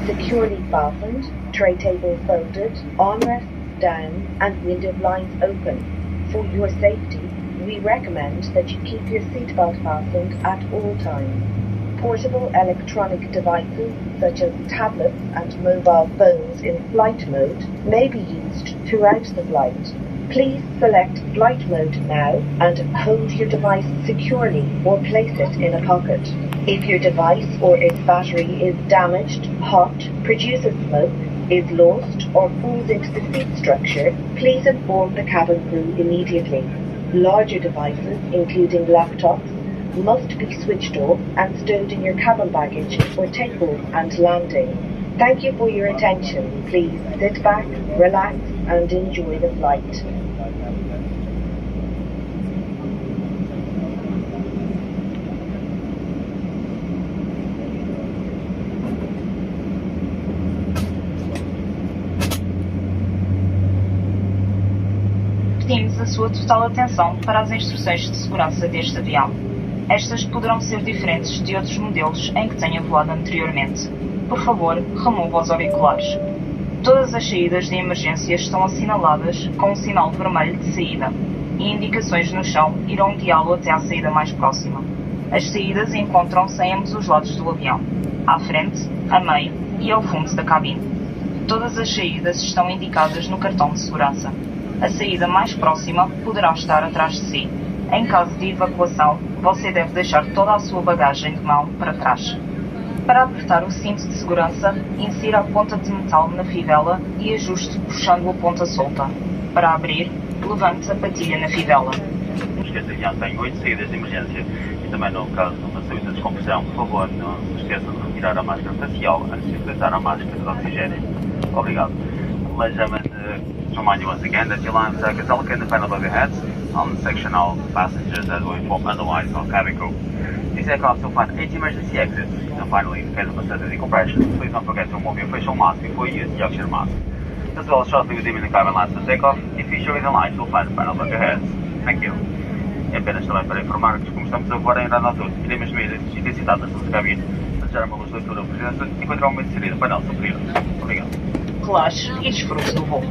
securely fastened, tray table folded, armrests down, and window blinds open. For your safety, we recommend that you keep your seatbelt fastened at all times. Portable electronic devices such as tablets and mobile phones in flight mode may be used throughout the flight. Please select flight mode now and hold your device securely or place it in a pocket. If your device or its battery is damaged, hot, produces smoke, is lost or falls into the seat structure, please inform the cabin crew immediately. Larger devices, including laptops, must be switched off and stowed in your cabin baggage for takeoff and landing. Thank you for your attention. Please sit back, relax, and enjoy the flight. Pedimos a sua total atenção para as instruções de segurança deste avião. Estas poderão ser diferentes de outros modelos em que tenha voado anteriormente. Por favor, remova os auriculares. Todas as saídas de emergência estão assinaladas com um sinal vermelho de saída e indicações no chão irão guiá-lo até à saída mais próxima. As saídas encontram-se em ambos os lados do avião, à frente, a meio e ao fundo da cabine. Todas as saídas estão indicadas no cartão de segurança. A saída mais próxima poderá estar atrás de si. Em caso de evacuação, você deve deixar toda a sua bagagem de mão para trás. Para apertar o cinto de segurança, insira a ponta de metal na fivela e ajuste puxando a ponta solta. Para abrir, levante a patilha na fivela. Não esqueça que já tem 8 saídas de emergência e também no caso de uma saída de descompressão, por favor, não se esqueça de retirar a máscara facial antes de utilizar a máscara de oxigênio. Obrigado. Ladies and gentlemen, to remind you once again that your line is allocated in the panel above your heads on the section of passengers as we inform otherwise of cabin crew. This aircraft will find 8 emergency exits, and finally, in case of a sudden decompression, please don't forget to remove your facial mask before you use the oxygen mask. As well as shortly redeeming the cabin lights for takeoff, if you show the lights, you'll find the panel above your heads. Thank you. E apenas também para informar que, como estamos a voar em grande altura, iremos medir a intensidade das luzes da cabine, desejar uma luz de leitura por presença e encontrar um meio de saída painel superior. Obrigado. Relaxe e desfrute do voo.